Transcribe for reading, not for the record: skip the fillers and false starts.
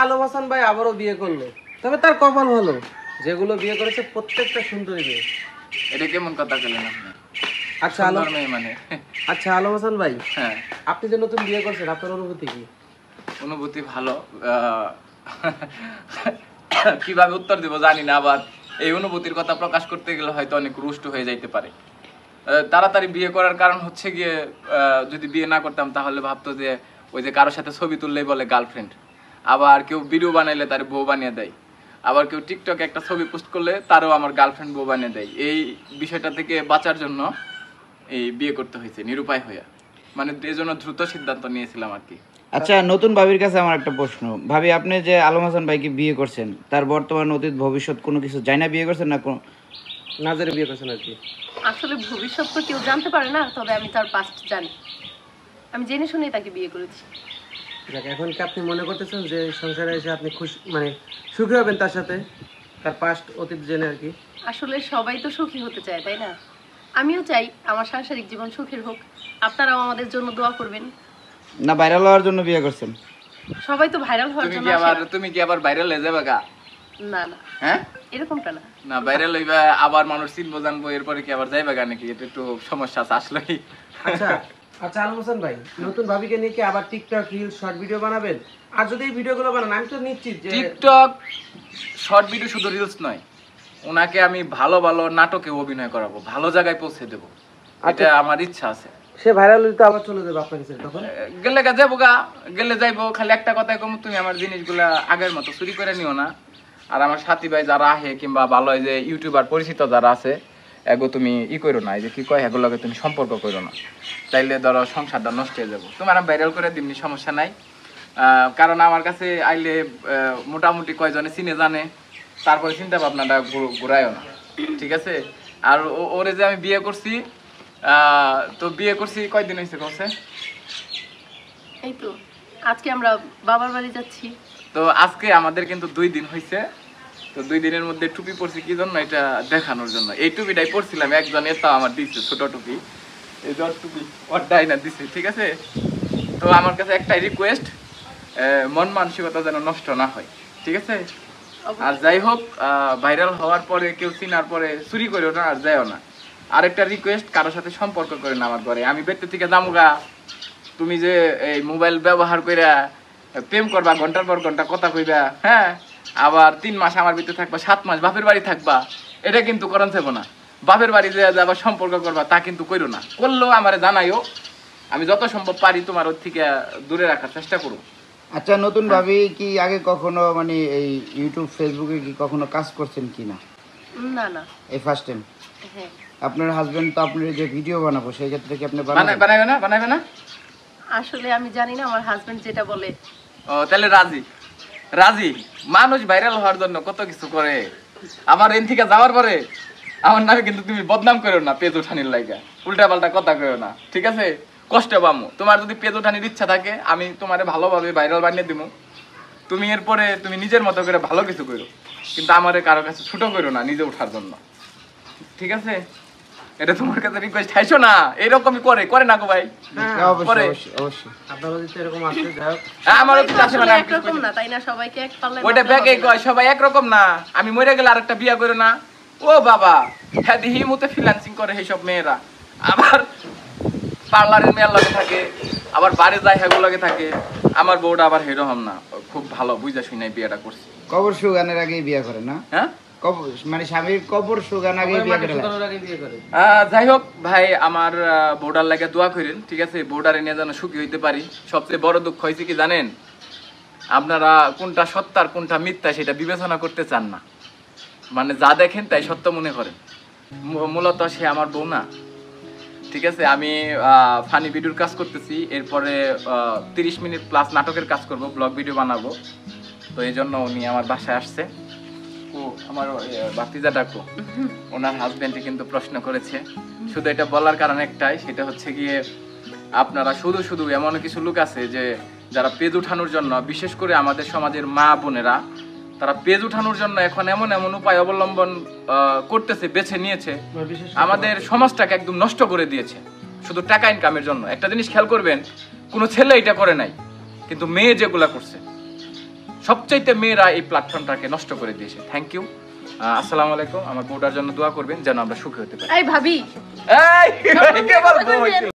আলম হাসান ভাই আবারও বিয়ে করলো, তবে তার কপাল ভালো, যেগুলো বিয়ে করেছে প্রত্যেকটা সুন্দরী মেয়ে। এটা কেমন কথা বলেন আপনি? আচ্ছা আলম মানে আচ্ছা আলম হাসান ভাই, হ্যাঁ, আপনি যে নতুন বিয়ে করছেন আপনার অনুভূতি কি? অনুভূতি ভালো। কিভাবে উত্তর দিব জানি না, আবার এই অনুভূতির কথা প্রকাশ করতে গেলে হয়তো অনেক রুষ্ট হয়ে যাইতে পারে। তাড়াতাড়ি বিয়ে করার কারণ হচ্ছে গিয়ে, যদি বিয়ে না করতাম তাহলে ভাবতো যে ওই যে কারোর সাথে ছবি তুললেই বলে গার্লফ্রেন্ড, আবার কেউ ভিডিও বানাইলে তার বউ বানিয়ে দেয়, আবার কেউ টিকটকে একটা ছবি পোস্ট করলে তারও আমার গার্লফ্রেন্ড বউ বানিয়ে দেয়। এই বিষয়টা থেকে বাঁচার জন্য এই বিয়ে করতে হয়েছে নিরুপায় হইয়া, মানে এই জন্য দ্রুত সিদ্ধান্ত নিয়েছিলাম আর কি। আচ্ছা, নতুন ভাবির কাছে আমার একটা প্রশ্ন। ভাবি, আপনি যে আলম হাসান ভাইকে বিয়ে করছেন, তার বর্তমান অতীত ভবিষ্যৎ কোনো কিছু জানি না বিয়ে করছেন না নাজেরে বিয়ে করছেন আর কি? আসলে ভবিষ্যৎ তো কেউ জানতে পারে না, তবে আমি তার পাস্ট জানি। আমি জেনে শুনেই তাকে বিয়ে করেছি। দেখ, এখন কি আপনি মনে করতেছেন যে সংসারে এসে আপনি খুশি, মানে সুখী হবেন তার সাথে, তার পাস্ট অতীত জেনে আর কি? আসলে সবাই তো সুখী হতে চায়, তাই না? আমিও চাই আমার সাংসারিক জীবন সুখের হোক। আপনারাও আমাদের জন্য দোয়া করবেন। না ভাইরাল হওয়ার জন্য বিয়ে করছেন? সবাই তো ভাইরাল হওয়ার জন্য আসে না। তুমি কি আবার ভাইরাল হয়ে যাবে গা? না না, হ্যাঁ, এরকমটা না। না ভাইরাল হইবা আবার মানুষ চিনবো জানবো, এরপরে কি আবার যাইবা গা নাকি? এটা একটু সমস্যা আছে আসলেই। আচ্ছা আচ্ছা আলম হাসান ভাই, নতুন ভাবিকে নিয়ে কি আবার টিকটক রিলস শর্ট ভিডিও বানাবেন? আর যদি এই ভিডিওগুলো বানান, আমি তো নিশ্চিত যে টিকটক শর্ট ভিডিও শুধু রিলস নয়, ওনাকে আমি ভালো ভালো নাটকে অভিনয় করাবো, ভালো জায়গায় পৌঁছে দেবো, এটা আমার ইচ্ছা আছে। সে ভাইরাল হলে তো আবার চলে যাবে আপনার কাছে, তখন গেলে গা যাবো গা, গেলে যাইবো। খালি একটা কথাই কম, তুমি আমার জিনিসগুলা আগের মতো চুরি করে নিও না। আর আমার সাথী ভাই যারা আহে কিংবা ভালো যে ইউটিউবার পরিচিত যারা আছে, এগো তুমি করো না, এই যে কি কয় এগুলোকে তুমি সম্পর্ক করো না, তাইলে ধরো সংসারটা নষ্ট হয়ে যাবো। তোমার আমি ভাইরাল করে দিমনি, সমস্যা নাই। কারণ আমার কাছে আইলে মোটামুটি কয়জনে চিনে জানে, তারপরে চিন্তা ভাবনাটা ঘুরায়ও না, ঠিক আছে? আর ওরে যে আমি বিয়ে করছি, তো বিয়ে করছি কয়দিন হয়েছে কছে? এই তো আজকে আমরা বাবার বাড়ি যাচ্ছি। তো আজকে আমাদের কিন্তু 2 দিন হয়েছে। তো 2 দিনের মধ্যে টুপি পরছি কি জন্য? এটা দেখানোর জন্য। এই টুপিটাই পরছিলাম, একজনের তাও আমার দিচ্ছে ছোট টুপি, এই যে টুপি ওরটাই না দিচ্ছে, ঠিক আছে? তো আমার কাছে একটাই রিকোয়েস্ট, মন মানসিকতা যেন নষ্ট না হয়, ঠিক আছে? আর যাই হোক, ভাইরাল হওয়ার পরে কেউ চিনার পরে চুরি করেও না, আর যাইও না। আরেকটা রিকোয়েস্ট, কারোর সাথে সম্পর্ক করে না আমার ঘরে। আমি বেতে থেকে যামুগা, তুমি যে এই মোবাইল ব্যবহার কইরা প্রেম করবা, ঘন্টার পর ঘন্টা কথা কইবা, হ্যাঁ, আবার 3 মাস আমার ভিতরে থাকবা, 7 মাস বাপের বাড়ি থাকবা, এটা কিন্তু করান যাবো না। বাপের বাড়ি যে আবার সম্পর্ক করবা তা কিন্তু কইরো না। করলেও আমারে জানাইও, আমি যত সম্ভব পারি তোমার ওর থেকে দূরে রাখার চেষ্টা করব। আচ্ছা, নতুন ভাবি কি আগে কখনো মানে এই ইউটিউব ফেসবুকে কি কখনো কাজ করছেন কি না? না না, এই ফার্স্ট টাইম? হ্যাঁ। আপনার হাজবেন্ড তো আপনার যে ভিডিও বানাবো সেই ক্ষেত্রে কি আপনি বানাবে না? আসলে আমি জানি না, আমার হাজবেন্ড যেটা বলে। ও তাহলে রাজি। মানুষ ভাইরাল হওয়ার জন্য কত কিছু করে। আমার এন থেকে যাওয়ার পরে আমার নামে কিন্তু তুমি বদনাম করো না, পেজ উঠানির লাইগা উল্টা পাল্টা কথা কইও না, ঠিক আছে? কষ্ট পামু। তোমার যদি পেজ উঠানির ইচ্ছা থাকে, আমি তোমারে ভালোভাবে ভাইরাল বানিয়ে দিব। তুমি এরপরে তুমি নিজের মতো করে ভালো কিছু করো, কিন্তু আমারে কারো কাছে ছোট করো না নিজে ওঠার জন্য, ঠিক আছে? এটা তোমার কাছে রিকোয়েস্ট, হাইছো না। এরকমই করে না গো ভাই? অবশ্যই অবশ্যই। আপনারও যদি এরকম আসে, যাই হোক, আমারও তো আছে, মানে একরকম না, তাই না? সবাইকে এক পাল্লায় ওইটা ব্যাগে কয় সবাই একরকম না। আমি মরে গেলে আরেকটা বিয়া করো না। ও বাবা, হ্যাঁ, দিহি মতো ফ্রিল্যান্সিং করে এইসব মেয়েরা, আবার পার্লারের মেয়ের লগে থাকে, আবার বাড়ি যায় হ্যাঁ লগে থাকে। আমার বউটা আবার হেরকম না, খুব ভালো বুঝা শুনাই বিয়েটা করছি। কবর সুগানের আগেই বিয়ে করে না? হ্যাঁ, মানে স্বামীর কবর সুগান আগেই বিয়ে করে? যাই হোক ভাই, আমার বউডার লাগে দোয়া করেন, ঠিক আছে? বউডারে নিয়ে যেন সুখী হইতে পারি। সবচেয়ে বড় দুঃখ হয়েছে কি জানেন? আপনারা কোনটা সত্য আর কোনটা মিথ্যা সেটা বিবেচনা করতে চান না, মানে যা দেখেন তাই সত্য মনে করেন। মূলত সে আমার বউ না, ঠিক আছে? আমি ফানি ভিডিওর কাজ করতেছি, এরপরে 30 মিনিট প্লাস নাটকের কাজ করব, ব্লগ ভিডিও বানাবো। তো এই জন্য উনি আমার বাসায় আসছে। ও আমার ভাতিজা ডাকো, ওনার হাজবেন্ডে কিন্তু প্রশ্ন করেছে। শুধু এটা বলার কারণ একটাই, সেটা হচ্ছে গিয়ে আপনারা শুধু এমন কিছু লোক আছে যে যারা পেজ উঠানোর জন্য, বিশেষ করে আমাদের সমাজের মা বোনেরা, তারা পেজ উঠানোর জন্য এখন এমন উপায় অবলম্বন করতেছে, বেছে নিয়েছে, আমাদের সমাজটাকে একদম নষ্ট করে দিয়েছে শুধু টাকা ইনকামের জন্য। একটা জিনিস খেয়াল করবেন, কোনো ছেলে এটা করে নাই, কিন্তু মেয়ে যেগুলা করছে সবচাইতে মেয়েরা এই প্ল্যাটফর্মটাকে নষ্ট করে দিয়েছে। থ্যাংক ইউ, আসসালামু আলাইকুম। আমার বউটার জন্য দোয়া করবেন যেন আমরা সুখী হতে পারি। এই ভাবি এই কে বলবো?